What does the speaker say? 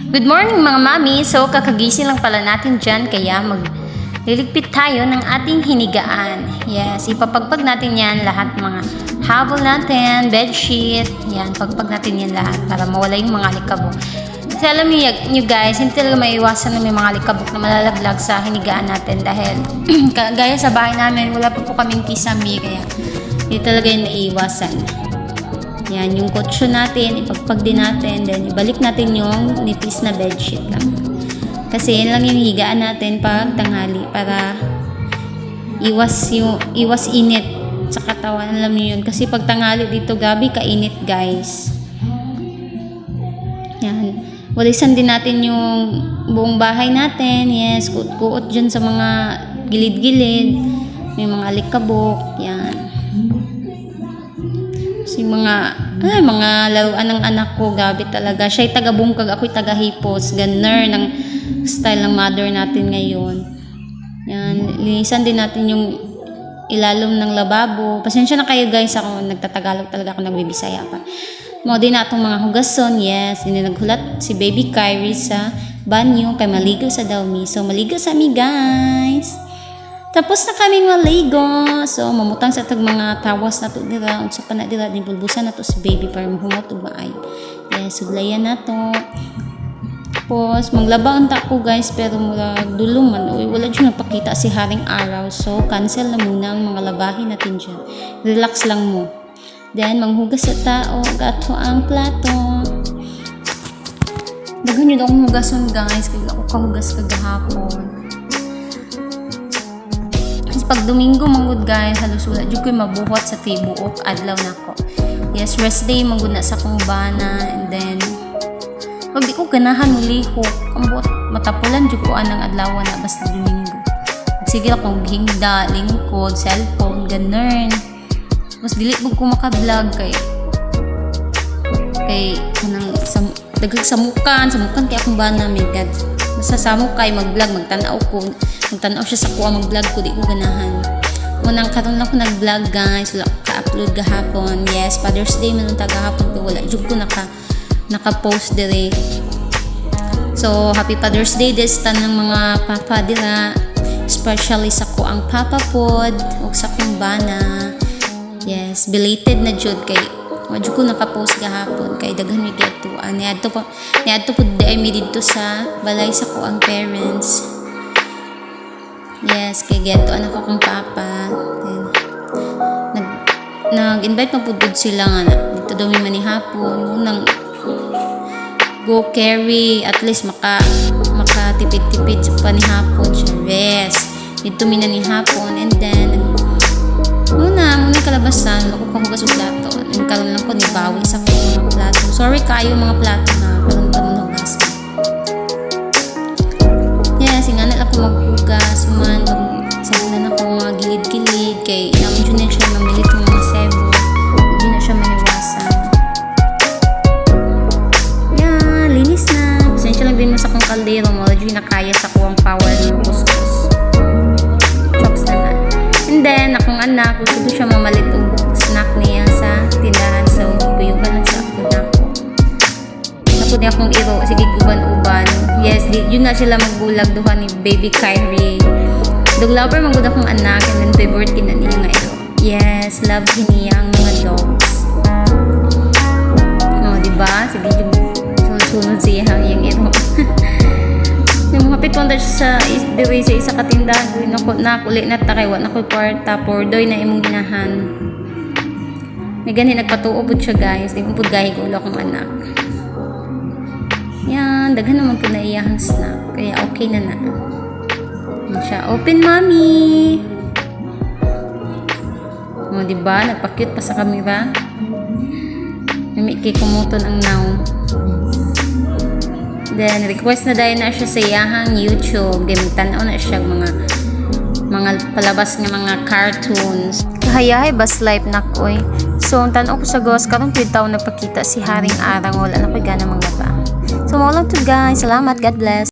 Good morning mga mami! So kakagising lang pala natin dyan kaya magliligpit tayo ng ating hinigaan. Yes, ipapagpag natin yan lahat mga habol natin, bedsheet. Yan, pagpag natin yan lahat para mawala yung mga alikabok. Kasi alam niyo guys, hindi talaga maiwasan na may mga alikabok na malalaglag sa hinigaan natin dahil gaya sa bahay namin, wala pa po kaming kisame kaya hindi talaga yung naiiwasan. Yan, yung kotso natin, ipagpag din natin, then ibalik natin yung nipis na bedsheet lang. Kasi yan lang yung higaan natin pag tanghali para iwas init sa katawan. Alam niyo yun. Kasi pag tanghali dito gabi, kainit guys. Yan. Walisan din natin yung buong bahay natin. Yes, kuot-kuot dyan sa mga gilid-gilid. May mga alikabok. Yan. Yung mga laruan ng anak ko, gabi talaga. Siya'y taga-bungkag, ako'y taga-hipos. Ganner ng style ng mother natin ngayon. Yan, linisan din natin yung ilalom ng lababo. Pasensya na kayo guys, ako nagtatagalog talaga ako, nagbibisaya pa. Mo din na itong mga hugason, yes. Hindi naghulat si Baby Kyrie sa banyo kay maligo sa dawmi. So, maligo sa mi guys. Tapos na kaming maligo. So, mamutang sa tag mga tawas na to dira. Unsa pa na dira, nipulbusan na to si baby para mahungot o maay. Yes, suglayan na to. Tapos, maglaba unta ko guys, pero mula dulong man. Uy, wala dyan napakita si Haring Araw. So, cancel na muna ang mga labahin natin dyan. Relax lang mo. Then, manghugas sa tao. Gato ang plato. Daghan yun akong hugason guys. Kaya ako kahugas kagahapon. Pag Domingo manggod guys, halos wala jud ko'y mabuhat sa tibuok adlaw nako. Yes, rest day manggod na sa kong bana, and then pag di ko ganahan mulihok, ambot matapulan jud ko anang adlaw na basta Domingo. Sige lang kong hingda, lingkod, cellphone, ganern. Mas dili ko maka-vlog kay kanang dagdag samukan kay akong bana may god. Basta samok kay mag-vlog, magtanaw siya sa kuha mag-vlog ko, di ko ganahan. Unang karon lang ko nag-vlog guys, wala ko ka-upload gahapon. Yes, Father's Day man ang tagahapon ko, wala jud ko naka-post dire. So, happy Father's Day des tanang mga papa dira, especially sa ko ang papa pod ug sa kong bana. Yes, belated na jud kay wala ko naka-post gahapon kay daghan mi geto. Niadto po dai mi didto sa balay sa ko ang parents. Yes, kay geto anak ko kong papa. Then, nag-invite pa pud sila nga dito daw mi manihapon nang go carry at least makatipid-tipid sa panihapon siya. Yes, dito mi nanihapon and then muna kalabasan ako pahugas og plato. And karon lang ko ni bawi sa mga plato. Sorry kayo mga plato na karon ta mo hugas. Yes, nga na ako maghugas man na ako mga gilid-gilid kay naman dyan na siya mamilit ng mga sebo, hindi na siya maiwasan. Yan, linis na. Pasensya lang din mo sa kong kaldero mo, dyan na kaya sa kuwang power ng kuskus. Chops na. And then akong anak, gusto ko siya mamalit og snack niya sa tindahan, so guyugan lang sa ako na ako. Napod niya akong iro, sige uban-uban. Yes, yun na sila magbulag duha ni Baby Kyrie. Dog lover magud akong anak and then favorite kina niya nga iro. Yes, love niya ang mga dogs. Oh, diba? Sige, sunod siya yung iro. Nung hapit po siya sa isa katindahan, nakulit na takaywa na ko kwarta pordoy na imong ginahan. May ganhin nagpatuo po siya guys, di mo po gahi ko ulo akong anak. Yan, daghan naman po na iyahang snack, kaya okay na na. Yan siya, open mommy! O, diba? Nagpa-cute pa sa camera. Namikay kumuton ang now. Then, request na dahil na siya sa iyahang YouTube. Then, tanaw na siya mga palabas ng mga cartoons. Kahayahay bas life na ko eh. So, ang tanaw ko sa gawas, karong pitaw na pakita si Haring Arang. Wala na ko gana mga ba. So, mga lang to guys. Salamat. God bless.